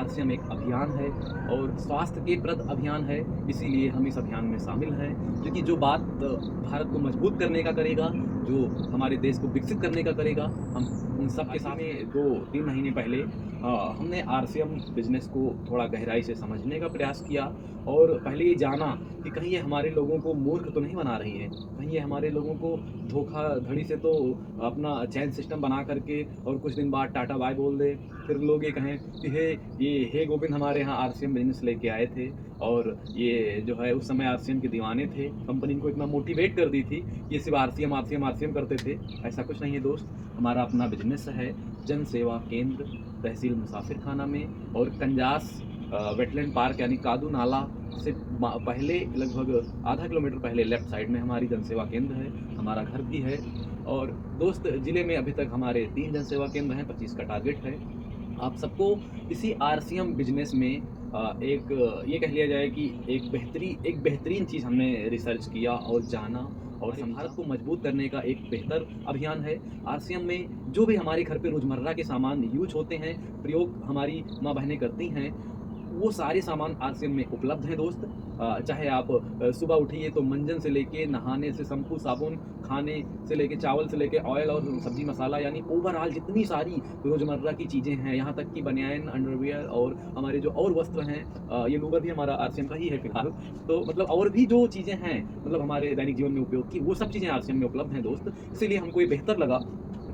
RCM एक अभियान है और स्वास्थ्य के प्रद अभियान है, इसीलिए हम इस अभियान में शामिल हैं। क्योंकि जो बात भारत को मजबूत करने का करेगा, जो हमारे देश को विकसित करने का करेगा, हम उन सब के साथ में 2-3 महीने पहले हमने आरसीएम बिज़नेस को थोड़ा गहराई से समझने का प्रयास किया और पहले ये जाना कि कहीं ये हमारे लोगों को मूर्ख तो नहीं बना रही है, कहीं ये हमारे लोगों को धोखाधड़ी से तो अपना चैन सिस्टम बना करके और कुछ दिन बाद टाटा बाय बोल दे। फिर लोग ये कहें कि हे गोविंद हमारे यहाँ आरसीएम बिज़नेस लेके आए थे और ये जो है उस समय आरसीएम के दीवाने थे। कंपनी इनको इतना मोटिवेट कर दी थी, ये सिर्फ़ आरसीएम, आरसीएम, आरसीएम करते थे। ऐसा कुछ नहीं है दोस्त, हमारा अपना बिज़नेस है, जन सेवा केंद्र, तहसील मुसाफिर खाना में और कंजास वेटलैंड पार्क यानी कादू नाला से पहले लगभग आधा किलोमीटर पहले लेफ्ट साइड में हमारी जनसेवा केंद्र है, हमारा घर भी है। और दोस्त ज़िले में अभी तक हमारे 3 जनसेवा केंद्र हैं, 25 का टारगेट है। आप सबको इसी आरसीएम बिज़नेस में एक ये कह लिया जाए कि एक बेहतरीन चीज़ हमने रिसर्च किया और जाना और भारत को मजबूत करने का एक बेहतर अभियान है। आरसीएम में जो भी हमारे घर पे रोज़मर्रा के सामान यूज़ होते हैं, प्रयोग हमारी माँ-बहनें करती हैं, वो सारे सामान आरसीएम में उपलब्ध हैं दोस्त। चाहे आप सुबह उठिए तो मंजन से लेके नहाने से शैम्पू, साबुन, खाने से लेके चावल से लेके ऑयल और सब्ज़ी मसाला यानी ओवरऑल जितनी सारी रोज़मर्रा की चीज़ें हैं, यहाँ तक कि बनियान, अंडरवियर और हमारे जो और वस्त्र हैं, ये लोअर भी हमारा आरसीएम का ही है फ़िलहाल। तो मतलब और भी जो चीज़ें हैं, मतलब हमारे दैनिक जीवन में उपयोग की, वो सब चीज़ें आरसीएम में उपलब्ध हैं दोस्त। इसीलिए हमको ये बेहतर लगा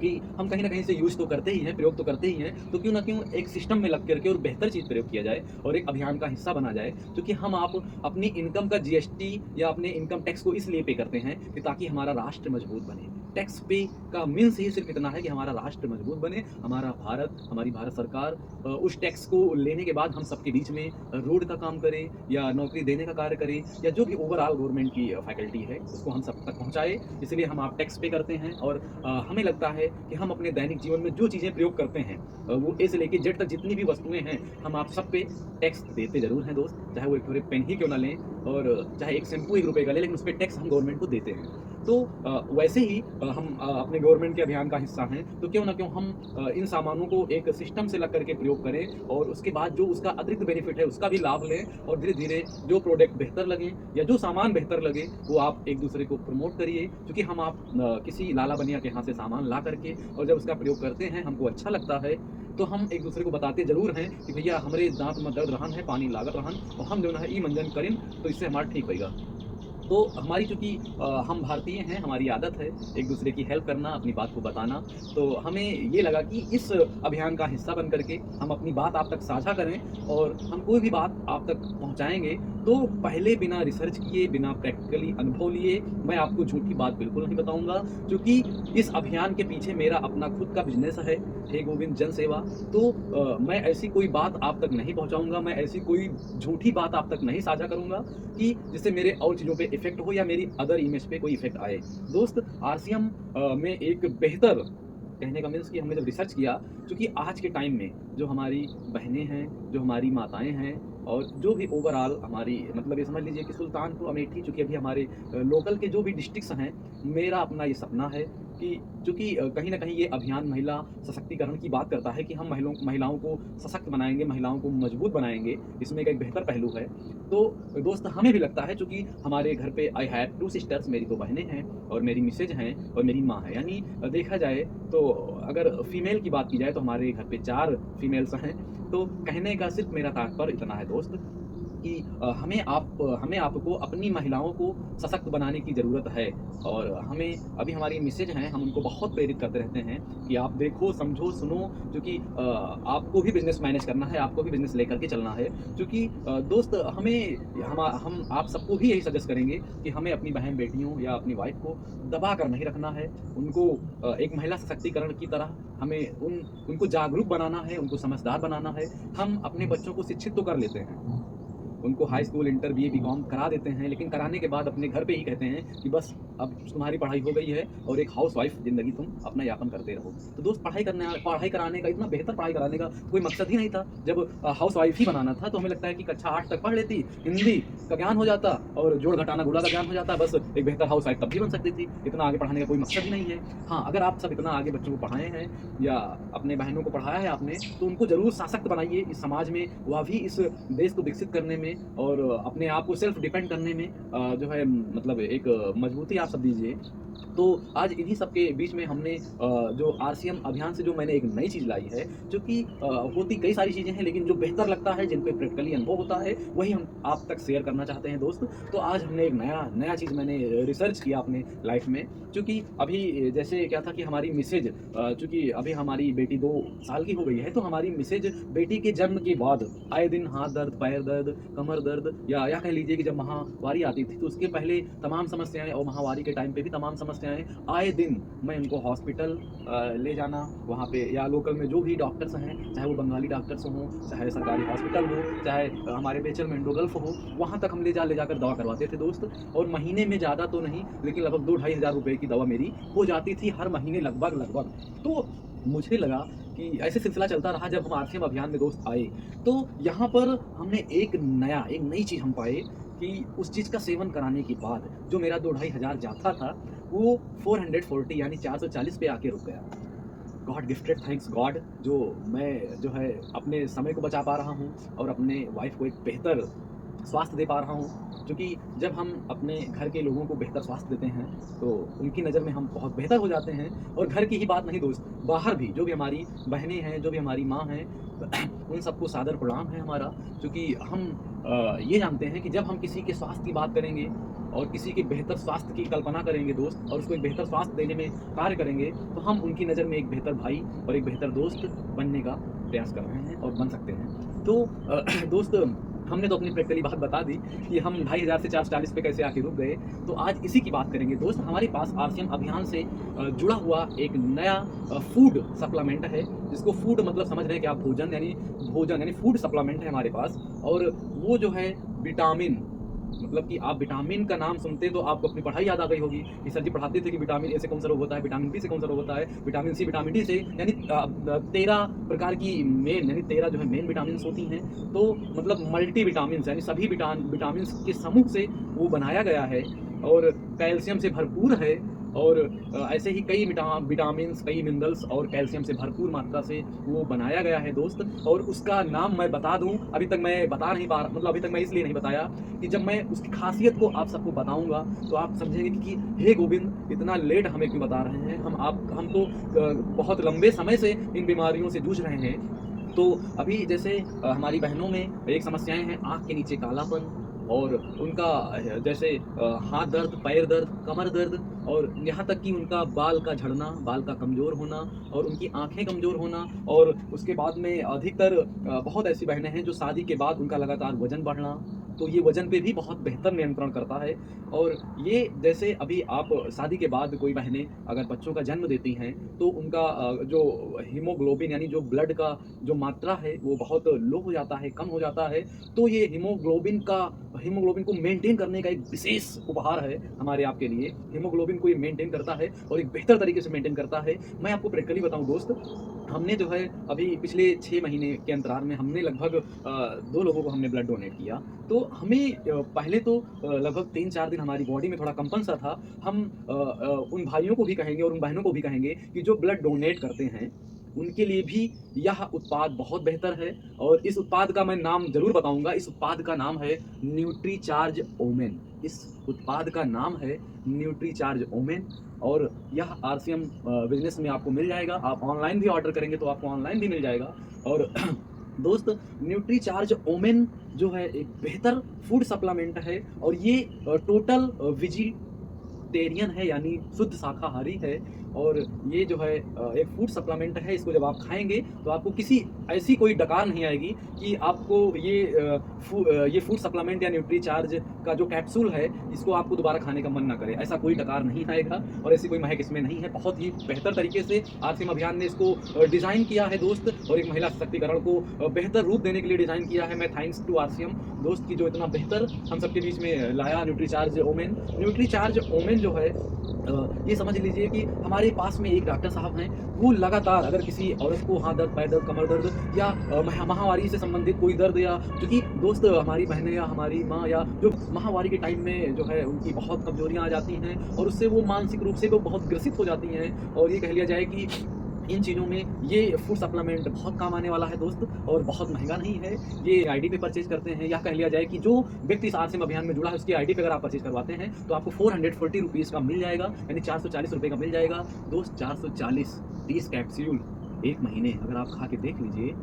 कि हम कहीं न कहीं से यूज़ तो करते ही हैं, प्रयोग तो करते ही हैं, तो क्यों ना क्यों एक सिस्टम में लग करके और बेहतर चीज़ प्रयोग किया जाए और एक अभियान का हिस्सा बना जाए। क्योंकि हम आप अपनी इनकम का जीएसटी या अपने इनकम टैक्स को इसलिए पे करते हैं कि ताकि हमारा राष्ट्र मजबूत बने। टैक्स पे का मीन्स ही सिर्फ़ इतना है कि हमारा राष्ट्र मजबूत बने, हमारा भारत, हमारी भारत सरकार उस टैक्स को लेने के बाद हम सबके बीच में रोड का काम करे या नौकरी देने का कार्य करे या जो भी ओवरऑल गवर्नमेंट की फैकल्टी है, उसको हम सब तक पहुँचाए। इसलिए हम आप टैक्स पे करते हैं और हमें लगता है कि हम अपने दैनिक जीवन में जो चीज़ें प्रयोग करते हैं, वो ए से लेके जेड तक जितनी भी वस्तुएँ हैं, हम आप सब पे टैक्स देते ज़रूर हैं दोस्त। चाहे वो एक थोड़े पेन ही क्यों ना लें और चाहे एक शैम्पू ₹1 का लें, लेकिन उसपे टैक्स हम गवर्नमेंट को देते हैं। तो वैसे ही हम अपने गवर्नमेंट के अभियान का हिस्सा हैं, तो क्यों ना क्यों हम इन सामानों को एक सिस्टम से लग करके प्रयोग करें और उसके बाद जो उसका अतिरिक्त बेनिफिट है, उसका भी लाभ लें और धीरे-धीरे जो प्रोडक्ट बेहतर लगे या जो सामान बेहतर लगे, वो आप एक-दूसरे को प्रमोट करिए। क्योंकि हम आप किसी लाला बनिया के यहाँ से सामान ला करके और जब उसका प्रयोग करते हैं, हमको अच्छा लगता है, तो हम एक-दूसरे को बताते ज़रूर हैं कि भैया हमरे दाँत में दर्द रहन है, पानी लागत रहन और हम जो है ई मंजन करिन, तो इससे हमारा ठीक होएगा। तो हमारी चूँकि हम भारतीय हैं, हमारी आदत है एक-दूसरे की हेल्प करना, अपनी बात को बताना, तो हमें ये लगा कि इस अभियान का हिस्सा बन कर के हम अपनी बात आप तक साझा करें और हम कोई भी बात आप तक पहुँचाएँगे, तो पहले बिना रिसर्च किए, बिना प्रैक्टिकली अनुभव लिए, मैं आपको झूठी बात बिल्कुल नहीं बताऊँगा। क्योंकि इस अभियान के पीछे मेरा अपना खुद का बिज़नेस है, हे गोविंद जन सेवा। तो मैं ऐसी कोई बात आप तक नहीं पहुँचाऊँगा, मैं ऐसी कोई झूठी बात आप तक नहीं साझा करूँगा कि जिससे मेरे और चीज़ों पे इफ़ेक्ट हो या मेरी अदर इमेज पे कोई इफ़ेक्ट आए। दोस्त आरसीएम में एक बेहतर कहने का मीन्स कि हमने जब रिसर्च किया, क्योंकि आज के टाइम में जो हमारी बहनें हैं, जो हमारी माताएँ हैं और जो भी ओवरऑल हमारी मतलब ये समझ लीजिए कि सुल्तानपुर अमेठी चूँकि अभी हमारे लोकल के जो भी डिस्ट्रिक्ट्स हैं, मेरा अपना ये सपना है कि चूँकि कहीं न कहीं ये अभियान महिला सशक्तिकरण की बात करता है कि हम महिलाओं को सशक्त बनाएँगे, महिलाओं को मजबूत बनाएँगे, इसमें एक बेहतर पहलू है। तो दोस्त हमें भी लगता है चूँकि हमारे घर पे आई हैव 2 सिस्टर्स, मेरी 2 बहनें हैं और मेरी मिसेज हैं और मेरी माँ है। यानी देखा जाए तो अगर फीमेल की बात की जाए तो हमारे घर पे 4 फीमेल्स हैं। तो कहने का सिर्फ़ मेरा तात्पर्य इतना है दोस्त कि हमें आपको अपनी महिलाओं को सशक्त बनाने की ज़रूरत है और हमें अभी हमारी मिसेज हैं, हम उनको बहुत प्रेरित करते रहते हैं कि आप देखो, समझो, सुनो क्योंकि आपको भी बिज़नेस मैनेज करना है, आपको भी बिज़नेस लेकर के चलना है। क्योंकि दोस्त हम आप सबको भी यही सजेस्ट करेंगे कि हमें अपनी बहन-बेटियों या अपनी वाइफ़ को दबा कर नहीं रखना है। उनको एक महिला सशक्तिकरण की तरह हमें उनको जागरूक बनाना है, उनको समझदार बनाना है। हम अपने बच्चों को शिक्षित तो कर लेते हैं। उनको high school, inter, BA, BCom करा देते हैं, लेकिन कराने के बाद अपने घर पे ही कहते हैं कि बस अब तुम्हारी पढ़ाई हो गई है और एक हाउसवाइफ ज़िंदगी तुम अपना यापन करते रहो। तो दोस्त, पढ़ाई कराने का, इतना बेहतर पढ़ाई कराने का कोई मकसद ही नहीं था। जब हाउसवाइफ ही बनाना था तो हमें लगता है कि कक्षा 8 तक पढ़ लेती, हिंदी का ज्ञान हो जाता और जोड़ घटाना गुणा का ज्ञान हो जाता, बस एक बेहतर हाउसवाइफ तब भी बन सकती थी। इतना आगे पढ़ाने का कोई मकसद ही नहीं है। हाँ, अगर आप सब इतना आगे बच्चों को पढ़ाए हैं या अपने बहनों को पढ़ाया है आपने, तो उनको ज़रूर सशक्त बनाइए इस समाज में, वह भी इस देश को विकसित करने में और अपने आप को सेल्फ डिपेंड करने में जो है मतलब एक मजबूती आप सब दीजिए। तो आज इन्हीं सब के बीच में हमने जो आरसीएम अभियान से जो मैंने एक नई चीज़ लाई है, जो कि होती कई सारी चीज़ें हैं, लेकिन जो बेहतर लगता है, जिन पे प्रैक्टिकली अनुभव होता है, वही हम आप तक शेयर करना चाहते हैं दोस्त। तो आज हमने एक नया चीज़ मैंने रिसर्च किया अपने लाइफ में, चूँकि अभी जैसे क्या था कि हमारी मिसेज चूँकि अभी हमारी बेटी 2 साल की हो गई है, तो हमारी मिसेज बेटी के जन्म के बाद आए दिन हाथ दर्द, पैर दर्द, कमर दर्द या कह लीजिए कि जब माहवारी आती थी, तो उसके पहले तमाम समस्याएँ और माहवारी के टाइम पे भी तमाम समस्याएँ आए दिन मैं उनको हॉस्पिटल ले जाना, वहाँ पे या लोकल में जो भी डॉक्टर्स हैं, चाहे वो बंगाली डॉक्टर्स हों, चाहे सरकारी हॉस्पिटल हो, चाहे हमारे बेचल में इंडोगल्फ हो, वहाँ तक हम ले जाकर दवा करवाते थे दोस्त। और महीने में ज़्यादा तो नहीं, लेकिन लगभग 2 ढाई हज़ार रुपए की दवा मेरी हो जाती थी हर महीने लगभग। तो मुझे लगा कि ऐसे सिलसिला चलता रहा। जब हम आरसीएम अभियान में दोस्त आए, तो यहाँ पर हमने एक नई चीज़ हम पाए कि उस चीज़ का सेवन कराने के बाद जो मेरा 2 ढाई हज़ार जाता था, वो 440 यानी 440 पे आके रुक गया। गॉड गिफ्टेड, थैंक्स गॉड, जो मैं जो है अपने समय को बचा पा रहा हूँ और अपने वाइफ को एक बेहतर स्वास्थ्य दे पा रहा हूँ। क्योंकि जब हम अपने घर के लोगों को बेहतर स्वास्थ्य देते हैं, तो उनकी नज़र में हम बहुत बेहतर हो जाते हैं। और घर की ही बात नहीं दोस्त, बाहर भी जो भी हमारी बहनें हैं, जो भी हमारी माँ हैं, उन सबको सादर प्रणाम है हमारा। क्योंकि हम ये जानते हैं कि जब हम किसी के स्वास्थ्य की बात करेंगे और किसी के बेहतर स्वास्थ्य की कल्पना करेंगे दोस्त, और उसको एक बेहतर स्वास्थ्य देने में कार्य करेंगे, तो हम उनकी नज़र में एक बेहतर भाई और एक बेहतर दोस्त बनने का प्रयास कर रहे हैं और बन सकते हैं। तो दोस्त, हमने तो अपनी प्रैक्टिकली बात बता दी कि हम 2500 से 440 पे कैसे आके रुक गए। तो आज इसी की बात करेंगे दोस्त। हमारे पास आरसीएम अभियान से जुड़ा हुआ एक नया फूड सप्लीमेंट है, जिसको फूड मतलब समझ रहे हैं कि आप भोजन यानी फूड सप्लीमेंट है हमारे पास। और वो जो है विटामिन, मतलब कि आप विटामिन का नाम सुनते तो आपको अपनी पढ़ाई याद आ गई होगी कि सर जी पढ़ाते थे कि विटामिन ए से कौन सा रोग होता है, विटामिन बी से कौन सा रोग होता है, विटामिन सी, विटामिन डी से, यानी 13 प्रकार की यानी 13 जो है मेन विटामिन होती हैं। तो मतलब मल्टी विटामिन यानी सभी विटामिन के समूह से वो बनाया गया है और कैल्शियम से भरपूर है। और ऐसे ही कई विटामिन्स, कई मिनरल्स और कैल्शियम से भरपूर मात्रा से वो बनाया गया है दोस्त। और उसका नाम मैं बता दूं, अभी तक मैं बता नहीं पा रहा, मतलब अभी तक मैं इसलिए नहीं बताया कि जब मैं उसकी खासियत को आप सबको बताऊंगा तो आप समझेंगे कि हे गोविंद, इतना लेट हमें क्यों बता रहे हैं। हम तो बहुत लंबे समय से इन बीमारियों से जूझ रहे हैं। तो अभी जैसे हमारी बहनों में एक समस्याएं हैं, आँख के नीचे कालापन और उनका जैसे हाथ दर्द, पैर दर्द, कमर दर्द, और यहाँ तक कि उनका बाल का झड़ना, बाल का कमज़ोर होना और उनकी आँखें कमज़ोर होना। और उसके बाद में अधिकतर बहुत ऐसी बहनें हैं जो शादी के बाद उनका लगातार वज़न बढ़ना, तो ये वज़न पे भी बहुत बेहतर नियंत्रण करता है। और ये जैसे अभी आप शादी के बाद कोई बहनें अगर बच्चों का जन्म देती हैं, तो उनका जो हीमोग्लोबिन यानी जो ब्लड का जो मात्रा है वो बहुत लो हो जाता है, कम हो जाता है। तो ये हीमोग्लोबिन को मेंटेन करने का एक विशेष उपहार है हमारे आपके लिए। हीमोग्लोबिन को ये मेंटेन करता है और एक बेहतर तरीके से मेंटेन करता है। मैं आपको प्रैक्टिकली बताऊं दोस्त, हमने जो है अभी पिछले 6 महीने के अंतराल में हमने लगभग 2 लोगों को हमने ब्लड डोनेट किया। तो हमें पहले तो लगभग 3-4 दिन हमारी बॉडी में थोड़ा कंपन सा था। हम उन भाइयों को भी कहेंगे और उन बहनों को भी कहेंगे कि जो ब्लड डोनेट करते हैं, उनके लिए भी यह उत्पाद बहुत बेहतर है। और इस उत्पाद का मैं नाम ज़रूर बताऊँगा। इस उत्पाद का नाम है न्यूट्रीचार्ज ओमेन। इस उत्पाद का नाम है न्यूट्रीचार्ज ओमेन और यह आरसीएम बिज़नेस में आपको मिल जाएगा। आप ऑनलाइन भी ऑर्डर करेंगे तो आपको ऑनलाइन भी मिल जाएगा। और दोस्त, न्यूट्रीचार्ज ओमेन जो है एक बेहतर फूड सप्लीमेंट है और ये टोटल वेजिटेरियन है, यानी शुद्ध शाकाहारी है। और ये जो है एक फूड सप्लीमेंट है। इसको जब आप खाएँगे तो आपको किसी ऐसी कोई डकार नहीं आएगी कि आपको ये फूड सप्लीमेंट या न्यूट्रीचार्ज का जो कैप्सूल है, इसको आपको दोबारा खाने का मन ना करे। ऐसा कोई डकार नहीं आएगा और ऐसी कोई महक इसमें नहीं है। बहुत ही बेहतर तरीके से आरसीएम अभियान ने इसको डिज़ाइन किया है दोस्त, और एक महिला सशक्तिकरण को बेहतर रूप देने के लिए डिज़ाइन किया है। मैं थैंक्स टू आरसीएम दोस्त की जो इतना बेहतर हम सबके बीच में लाया न्यूट्रीचार्ज ओमेन। न्यूट्रीचार्ज ओमेन जो है ये समझ लीजिए कि हमारे पास में एक डॉक्टर साहब हैं, वो लगातार अगर किसी औरत को हाथ दर्द, पैर दर्द, कमर दर्द या माहवारी से संबंधित कोई दर्द, या क्योंकि दोस्त हमारी बहनें या हमारी माँ या जो माहवारी के टाइम में जो है उनकी बहुत कमजोरियाँ आ जाती हैं और उससे वो मानसिक रूप से वो बहुत ग्रसित हो जाती हैं, और ये कह लिया जाए कि इन चीज़ों में ये फूड सप्लीमेंट बहुत काम आने वाला है दोस्त, और बहुत महंगा नहीं है। ये आईडी पे परचेज करते हैं, या कह लिया जाए कि जो व्यक्ति इस आरसीएम अभियान में जुड़ा है उसकी आईडी पे अगर आप परचेज करवाते हैं तो आपको 440 रुपीज़ का मिल जाएगा, यानी 440 रुपये का मिल जाएगा दोस्त। 440 30 कैप्सूल एक महीने अगर आप खा के देख लीजिए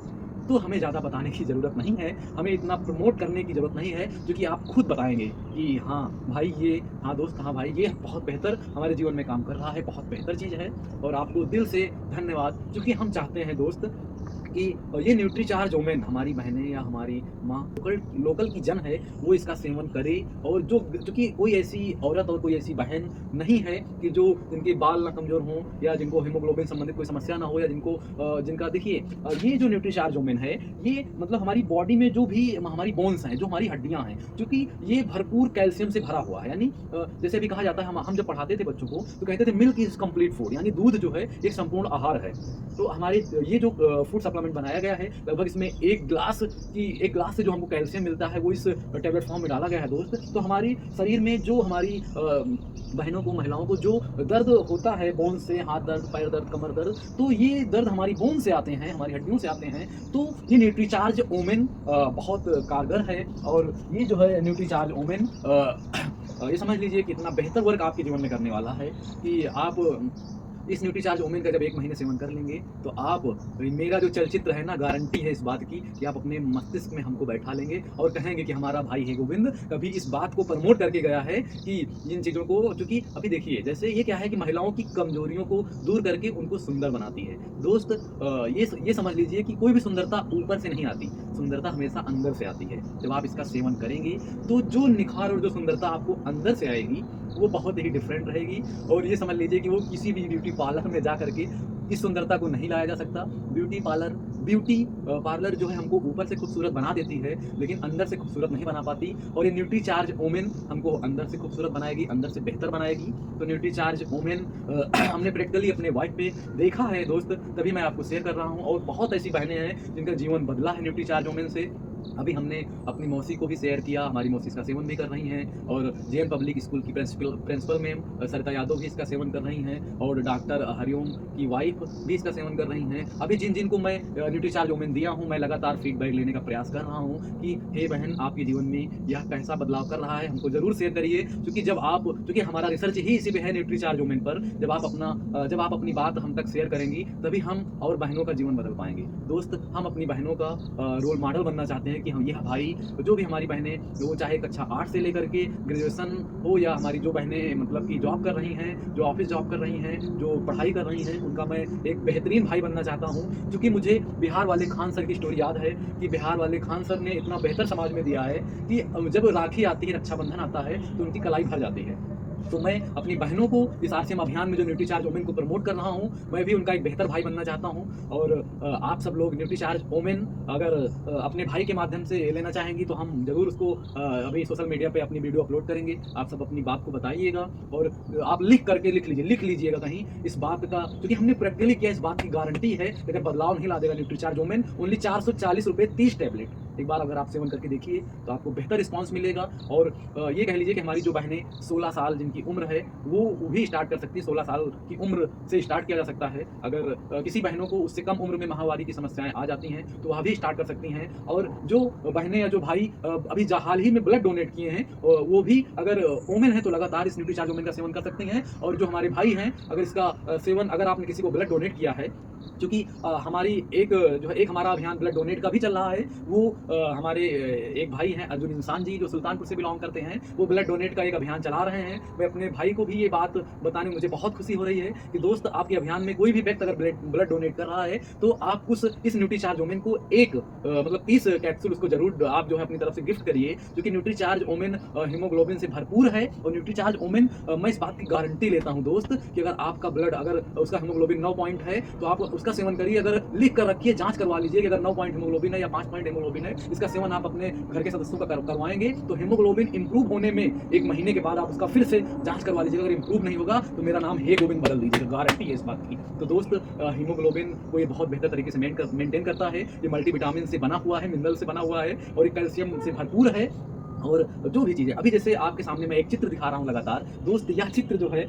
तो हमें ज़्यादा बताने की ज़रूरत नहीं है, हमें इतना प्रमोट करने की ज़रूरत नहीं है, क्योंकि आप खुद बताएंगे कि हाँ भाई ये, हाँ दोस्त, हाँ भाई ये बहुत बेहतर हमारे जीवन में काम कर रहा है, बहुत बेहतर चीज़ है। और आपको दिल से धन्यवाद, क्योंकि हम चाहते हैं दोस्त कि ये न्यूट्रीचार्ज ओमेन हमारी बहनें या हमारी माँ लोकल की जन है वो इसका सेवन करे, और जो क्योंकि कोई ऐसी औरत और कोई ऐसी बहन नहीं है कि जो जिनके बाल ना कमज़ोर हों, या जिनको हीमोग्लोबिन संबंधित कोई समस्या ना हो, या जिनका देखिए ये जो न्यूट्रीचार्ज ओमेन है ये मतलब हमारी बॉडी में जो भी हमारी बोन्स हैं, जो हमारी हड्डियाँ हैं, क्योंकि ये भरपूर कैल्शियम से भरा हुआ है। यानी जैसे अभी कहा जाता है, हम जब पढ़ाते थे बच्चों को तो कहते थे मिल्क इज़ कम्प्लीट फूड, यानी दूध जो है एक संपूर्ण आहार है। तो हमारे ये जो फूड सप्लीमेंट बनाया गया है, लगभग इसमें एक ग्लास से जो हमको कैल्शियम मिलता है वो इस टैबलेट फॉर्म में डाला गया है दोस्त। तो हमारी शरीर में जो हमारी बहनों को, महिलाओं को जो दर्द होता है बोन से, हाथ दर्द, पैर दर्द, कमर दर्द, तो ये दर्द हमारी बोन से आते हैं, हमारी हड्डियों से आते हैं। तो ये न्यूट्रीचार्ज ओमेन बहुत कारगर है, और ये जो है न्यूट्रीचार्ज ओमेन ये समझ लीजिए कि इतना बेहतर वर्क आपके जीवन में करने वाला है कि आप इस न्यूट्रीचार्ज ओमेन का जब 1 महीने सेवन कर लेंगे तो आप, मेरा जो चलचित्र है ना, गारंटी है इस बात की कि आप अपने मस्तिष्क में हमको बैठा लेंगे और कहेंगे कि हमारा भाई है गोविंद कभी इस बात को प्रमोट करके गया है कि इन चीज़ों को, क्योंकि अभी देखिए जैसे ये क्या है कि महिलाओं की कमजोरियों को दूर करके उनको सुंदर बनाती है दोस्त। ये समझ लीजिए कि कोई भी सुंदरता ऊपर से नहीं आती, सुंदरता हमेशा अंदर से आती है। जब आप इसका सेवन करेंगे तो जो निखार और जो सुंदरता आपको अंदर से आएगी वो बहुत ही डिफरेंट रहेगी, और ये समझ लीजिए कि वो किसी भी ब्यूटी पार्लर में जा करके इस सुंदरता को नहीं लाया जा सकता। ब्यूटी पार्लर जो है हमको ऊपर से खूबसूरत बना देती है, लेकिन अंदर से खूबसूरत नहीं बना पाती, और ये न्यूट्रीचार्ज ओमेन हमको अंदर से खूबसूरत बनाएगी, अंदर से बेहतर बनाएगी। तो न्यूट्रीचार्ज ओमेन हमने प्रैक्टिकली अपने वाइफ पे देखा है दोस्त, तभी मैं आपको शेयर कर रहा हूँ। और बहुत ऐसी बहनें हैं जिनका जीवन बदला है न्यूट्रीचार्ज ओमेन से। अभी हमने अपनी मौसी को भी शेयर किया, हमारी मौसी इसका सेवन भी कर रही हैं, और जेएम पब्लिक स्कूल की प्रिंसिपल मैम सरिता यादव भी इसका सेवन कर रही हैं, और डॉक्टर हरिओम की वाइफ भी इसका सेवन कर रही हैं। अभी जिनको मैं न्यूट्रीचार्ज ओमेन दिया हूँ, मैं लगातार फीडबैक लेने का प्रयास कर रहा हूँ कि हे बहन, आपके जीवन में यह कैसा बदलाव कर रहा है, हमको जरूर शेयर करिए, क्योंकि हमारा रिसर्च ही इसी पे है न्यूट्रीचार्ज ओमेन पर। जब आप अपनी बात हम तक शेयर करेंगी तभी हम और बहनों का जीवन बदल पाएंगे दोस्त। हम अपनी बहनों का रोल मॉडल बनना चाहते हैं कि हम, यह भाई, जो भी हमारी बहनें, वो चाहे कक्षा 8 से लेकर के ग्रेजुएशन हो, या हमारी जो बहनें मतलब कि जॉब कर रही हैं, जो ऑफिस जॉब कर रही हैं, जो पढ़ाई कर रही हैं, उनका मैं एक बेहतरीन भाई बनना चाहता हूं। क्योंकि मुझे बिहार वाले खान सर की स्टोरी याद है कि बिहार वाले खान सर ने इतना बेहतर समाज में दिया है कि जब राखी आती है, रक्षाबंधन आता है, तो उनकी कलाई भर जाती है। तो मैं अपनी बहनों को इस आरसीएम अभियान में जो न्यूट्रीचार्ज ओमेन को प्रमोट कर रहा हूँ, मैं भी उनका एक बेहतर भाई बनना चाहता हूँ। और आप सब लोग न्यूट्रीचार्ज ओमेन अगर अपने भाई के माध्यम से लेना चाहेंगी तो हम जरूर उसको अभी सोशल मीडिया पे अपनी वीडियो अपलोड करेंगे। आप सब अपनी बात को बताइएगा, और आप लिख लीजिएगा कहीं इस बात का, क्योंकि हमने प्रैक्टिकली किया, इस बात की गारंटी है। अगर बदलाव नहीं ला देगा न्यूट्रीचार्ज ओमेन, ओनली 440 रुपये 30 टैबलेट, एक बार अगर आप सेवन करके देखिए तो आपको बेहतर रिस्पांस मिलेगा। और ये कह लीजिए कि हमारी जो बहनें 16 साल जिनकी उम्र है वो भी स्टार्ट कर सकती है, 16 साल की उम्र से स्टार्ट किया जा सकता है। अगर किसी बहनों को उससे कम उम्र में माहवारी की समस्याएं आ जाती हैं तो वह भी स्टार्ट कर सकती हैं। और जो बहनें या जो भाई अभी हाल ही में ब्लड डोनेट किए हैं, वो भी अगर ओमेन है तो लगातार इस न्यूट्रीचार्ज ओमेन का सेवन कर सकते हैं। और जो हमारे भाई हैं, अगर इसका सेवन, अगर आपने किसी को ब्लड डोनेट किया है चूँकि हमारी एक जो है एक हमारा अभियान ब्लड डोनेट का भी चल रहा है। वो हमारे एक भाई हैं अर्जुन इंसान जी जो सुल्तानपुर से बिलॉन्ग करते हैं, वो ब्लड डोनेट का एक अभियान चला रहे हैं। मैं अपने भाई को भी ये बात बताने में मुझे बहुत खुशी हो रही है कि दोस्त आपके अभियान में कोई भी व्यक्ति अगर ब्लड डोनेट कर रहा है तो आप इस न्यूट्रीचार्ज ओमेन को एक मतलब 30 कैप्सूल उसको ज़रूर आप जो है अपनी तरफ से गिफ्ट करिए, क्योंकि न्यूट्रीचार्ज ओमेन हीमोग्लोबिन से भरपूर है। और न्यूट्रीचार्ज ओमेन मैं इस बात की गारंटी लेता हूँ दोस्त कि अगर आपका ब्लड अगर उसका हीमोग्लोबिन 9 पॉइंट है तो आप उसका सेवन करिए। अगर लिख कर रखिए, जांच करवा लीजिए कि अगर 9 पॉइंट हीमोग्लोबिन है या 5 पॉइंट हीमोग्लोबिन है, इसका सेवन आप अपने घर के सदस्यों का करवाएंगे तो हीमोग्लोबिन इंप्रूव होने में 1 महीने के बाद आप उसका फिर से जांच करवा लीजिएगा। अगर इंप्रूव नहीं होगा तो मेरा नाम हे गोविंद बदल दीजिएगा, गारंटी है इस बात की। तो दोस्त हीमोग्लोबिन को ये बहुत बेहतर तरीके से मेंटेन करता है। ये मल्टीविटामिन से बना हुआ है, मिनरल से बना हुआ है और कैल्शियम से भरपूर है। और जो भी चीज़ें अभी जैसे आपके सामने मैं एक चित्र दिखा रहा हूँ लगातार दोस्त, यह चित्र जो है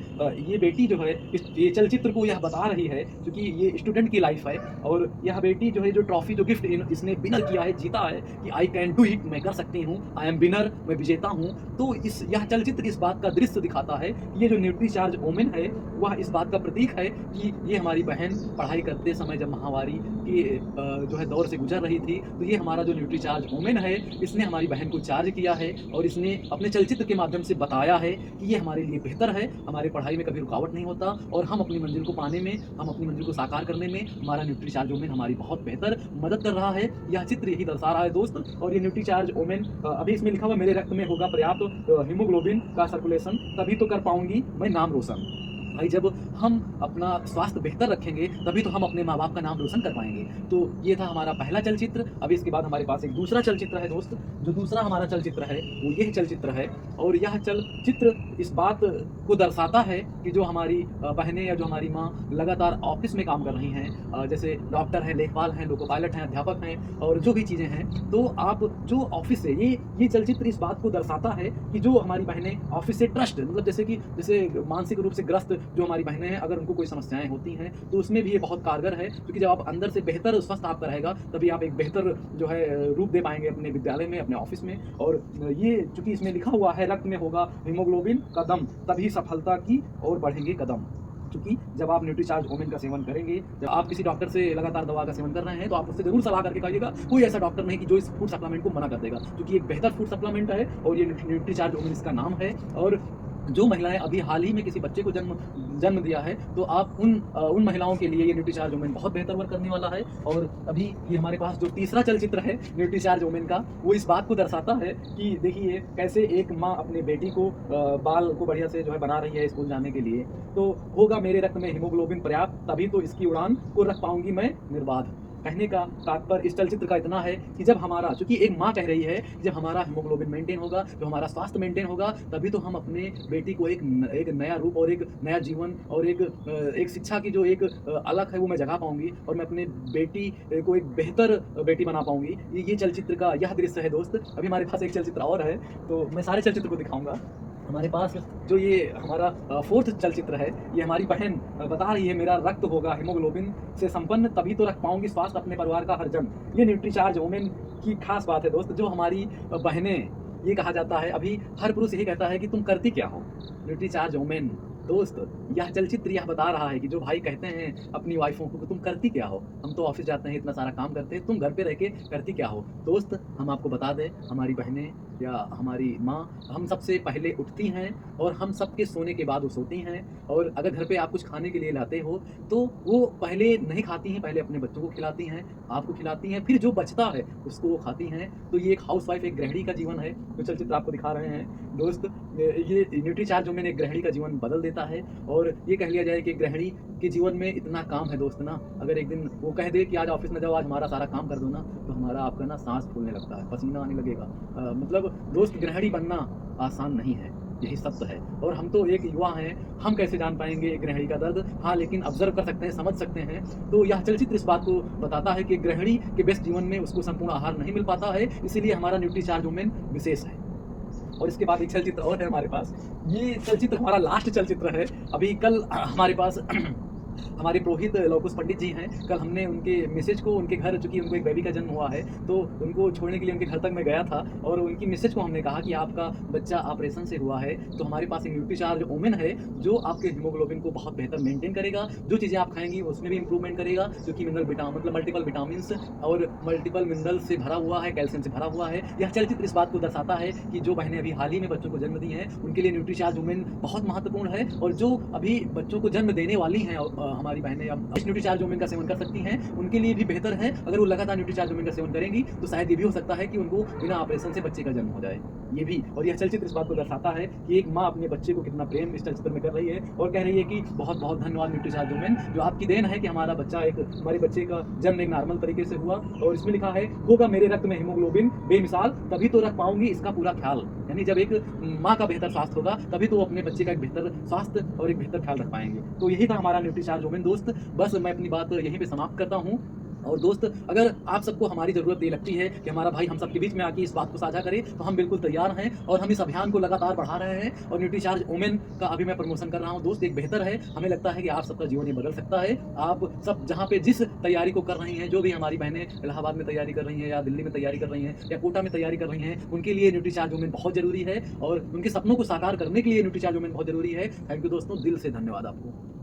ये बेटी जो है ये चलचित्र को यह बता रही है, क्योंकि ये स्टूडेंट की लाइफ है। और यह बेटी जो है जो ट्रॉफी जो गिफ्ट इसने विनर किया है, जीता है कि आई कैन डू इट, मैं कर सकती हूँ, आई एम विनर, मैं विजेता हूँ। तो यह चलचित्र इस बात का दृश्य दिखाता है कि ये जो न्यूट्रीचार्ज ओमेन है वह इस बात का प्रतीक है कि ये हमारी बहन पढ़ाई करते समय जब महामारी की जो है दौर से गुजर रही थी, तो ये हमारा जो न्यूट्रीचार्ज ओमेन है इसने हमारी बहन को चार्ज किया है और इसने अपने चलचित्र के माध्यम से बताया है कि ये हमारे लिए बेहतर है, हमारी पढ़ाई में कभी रुकावट नहीं होता और हम अपनी मंजिल को पाने में, हम अपनी मंजिल को साकार करने में हमारा न्यूट्रीचार्ज ओमेन हमारी बहुत बेहतर मदद कर रहा है। यह चित्र यही दर्शा रहा है दोस्त। और ये न्यूट्रीचार्ज ओमेन अभी इसमें लिखा हुआ मेरे रक्त में होगा पर्याप्त हीमोग्लोबिन का सर्कुलेशन, तभी तो कर पाऊंगी मैं नाम रोशन। भाई जब हम अपना स्वास्थ्य बेहतर रखेंगे तभी तो हम अपने माँ बाप का नाम रोशन कर पाएंगे। तो ये था हमारा पहला चलचित्र। अभी इसके बाद हमारे पास एक दूसरा चलचित्र है दोस्त। जो दूसरा हमारा चलचित्र है वो यह चलचित्र है और यह चलचित्र इस बात को दर्शाता है कि जो हमारी बहनें या जो हमारी माँ लगातार ऑफिस में काम कर रही हैं, जैसे डॉक्टर हैं, लेखपाल हैं, लोको पायलट हैं, अध्यापक हैं और जो भी चीज़ें हैं, तो आप जो ऑफिस से ये चलचित्र इस बात को दर्शाता है कि जो हमारी बहनें ऑफिस से ट्रस्ट मतलब जैसे मानसिक रूप से ग्रस्त जो हमारी बहनें हैं, अगर उनको कोई समस्याएं होती हैं तो उसमें भी ये बहुत कारगर है, क्योंकि जब आप अंदर से बेहतर स्वस्थ आपका रहेगा तभी आप एक बेहतर जो है रूप दे पाएंगे अपने विद्यालय में, अपने ऑफिस में। और ये चूंकि इसमें लिखा हुआ है रक्त में होगा हीमोग्लोबिन का दम, तभी सफलता की ओर बढ़ेंगे कदम। क्योंकि जब आप न्यूट्रीचार्ज ओमेन का सेवन करेंगे, जब आप किसी डॉक्टर से लगातार दवा का सेवन कर रहे हैं तो आप उससे जरूर सलाह करके खाइएगा। कोई ऐसा डॉक्टर नहीं कि जो इस फूड सप्लीमेंट को मना कर देगा, क्योंकि एक बेहतर फूड सप्लीमेंट है और ये न्यूट्रीचार्ज ओमेन इसका नाम है। और जो महिलाएं अभी हाल ही में किसी बच्चे को जन्म दिया है तो आप उन महिलाओं के लिए ये न्यूट्रीचार्ज ओमेन बहुत बेहतर वर्क करने वाला है। और अभी ये हमारे पास जो तीसरा चलचित्र है न्यूट्रीचार्ज ओमेन का, वो इस बात को दर्शाता है कि देखिए कैसे एक माँ अपने बेटी को बाल को बढ़िया से जो है बना रही है स्कूल जाने के लिए। तो होगा मेरे रक्त में हीमोग्लोबिन पर्याप्त, तभी तो इसकी उड़ान को रख पाऊंगी मैं निर्बाध। कहने का तात्पर्य इस चलचित्र का इतना है कि जब हमारा, चूंकि एक माँ कह रही है, जब हमारा हीमोग्लोबिन मेंटेन होगा, जब हमारा स्वास्थ्य मेंटेन होगा, तभी तो हम अपने बेटी को एक नया रूप और एक नया जीवन और एक शिक्षा की जो एक अलग है वो मैं जगा पाऊंगी और मैं अपने बेटी को एक बेहतर बेटी बना पाऊंगी। ये चलचित्र का यह दृश्य है दोस्त। अभी हमारे पास एक चलचित्र और है तो मैं सारे चलचित्र को दिखाऊंगा। हमारे पास जो ये हमारा फोर्थ चलचित्र है, ये हमारी बहन बता रही है मेरा रक्त होगा हीमोग्लोबिन से संपन्न, तभी तो रख पाऊंगी स्वास्थ्य अपने परिवार का हर जन। ये न्यूट्रीचार्ज ओमेन की खास बात है दोस्त। जो हमारी बहनें, ये कहा जाता है, अभी हर पुरुष यही कहता है कि तुम करती क्या हो। न्यूट्रीचार्ज ओमेन दोस्त, यह चलचित्र यह बता रहा है कि जो भाई कहते हैं अपनी वाइफों को तुम करती क्या हो, हम तो ऑफिस जाते हैं, इतना सारा काम करते हैं, तुम घर पे रह के करती क्या हो। दोस्त हम आपको बता दें, हमारी बहनें या हमारी माँ हम सबसे पहले उठती हैं और हम सबके सोने के बाद वो सोती हैं। और अगर घर पे आप कुछ खाने के लिए लाते हो तो वो पहले नहीं खाती हैं, पहले अपने बच्चों को खिलाती हैं, आपको खिलाती हैं, फिर जो बचता है उसको वो खाती हैं। तो ये एक हाउसवाइफ, एक गृहिणी का जीवन है जो चलचित्र आपको दिखा रहे हैं दोस्त। ये न्यूट्रीचार्ज ओमेन एक गृहिणी का जीवन बदल देता है। और ये कह लिया जाए कि गृहिणी के जीवन में इतना काम है दोस्त ना, अगर एक दिन वो कह दे कि आज ऑफिस न जाओ, आज हमारा सारा काम कर दो ना, तो हमारा आपका ना सांस फूलने लगता है, पसीना आने लगेगा। मतलब दोस्त गृहिणी बनना आसान नहीं है, यही सत्य है। और हम तो एक युवा हैं, हम कैसे जान पाएंगे एक गृहिणी का दर्द। हाँ, लेकिन ऑब्जर्व कर सकते हैं, समझ सकते हैं। तो यह चलचित्र इस बात को बताता है कि गृहिणी के बेस्ट जीवन में उसको संपूर्ण आहार नहीं मिल पाता है, इसीलिए हमारा न्यूट्रीचार्ज ओमेन विशेष है। और इसके बाद एक चलचित्र और है हमारे पास। ये चलचित्र हमारा लास्ट चलचित्र है। अभी कल हमारे पास हमारे पुरोहित लवकुश पंडित जी हैं, कल हमने उनके मिसेज को उनके घर, चूँकि उनको एक बेबी का जन्म हुआ है, तो उनको छोड़ने के लिए उनके घर तक मैं गया था और उनकी मिसेज को हमने कहा कि आपका बच्चा ऑपरेशन से हुआ है, तो हमारे पास एक न्यूट्रीचार्ज ओमेन है, जो आपके हीमोग्लोबिन को बहुत बेहतर मेंटेन करेगा। जो चीज़ें आप खाएँगी उसमें भी इम्प्रूवमेंट करेगा, जो कि मतलब मल्टीपल विटामिन्स और मल्टीपल मिनरल से भरा हुआ है, कैल्शियम से भरा हुआ है। यह चलचित्र इस बात को दर्शाता है कि जो बहनें अभी हाल ही में बच्चों को जन्म दी हैं, उनके लिए न्यूट्रीचार्ज वुमेन बहुत महत्वपूर्ण है और जो अभी बच्चों को जन्म देने वाली हैं हमारी बहनें अब इस न्यूट्रीचार्ज वुमेन का सेवन कर सकती हैं, उनके लिए भी बेहतर है। अगर वो लगातार न्यूट्रीचार्ज वुमेन का सेवन करेंगी, तो शायद ये भी हो सकता है कि उनको बिना ऑपरेशन से बच्चे का जन्म हो जाए। ये भी, और यह चलचित्र इस बात को दर्शाता है कि एक माँ अपने बच्चे को कितना प्रेम इस चलचित्र में कर रही है और कह रही है कि बहुत-बहुत धन्यवाद न्यूट्रीचार्ज वुमेन, जो आपकी देन है कि हमारे बच्चे का जन्म एक नॉर्मल तरीके से हुआ। और इसमें लिखा है, होगा मेरे रक्त में हीमोग्लोबिन बेमिसाल, तभी तो रख पाऊँगी इसका पूरा ख्याल। यानी जब एक माँ का बेहतर स्वास्थ्य होगा, तभी तो वो अपने बच्चे का एक बेहतर स्वास्थ्य और एक बेहतर ख्याल रख पाएँगे। तो यही था हमारा न्यूट्रीचार्ज वुमेन दोस्त। बस मैं अपनी बात यहीं पे समाप्त करता हूँ। और दोस्त, अगर आप सबको हमारी ज़रूरत ये लगती है कि हमारा भाई हम सबके बीच में आके इस बात को साझा करे, तो हम बिल्कुल तैयार हैं और हम इस अभियान को लगातार बढ़ा रहे हैं और न्यूट्रीचार्ज वुमेन का अभी मैं प्रमोशन कर रहा हूँ। दोस्त, एक बेहतर है, हमें लगता है कि आप सबका जीवन ये बदल सकता है। आप सब जहाँ पे जिस तैयारी को कर रही हैं, जो भी हमारी बहनें इलाहाबाद में तैयारी कर रही हैं या दिल्ली में तैयारी कर रही हैं या कोटा में तैयारी कर रही हैं, उनके लिए न्यूट्रीचार्ज वुमेन बहुत ज़रूरी है और उनके सपनों को साकार करने के लिए न्यूट्रीचार्ज वुमेन बहुत ज़रूरी है। थैंक यू दोस्तों, दिल से धन्यवाद आपको।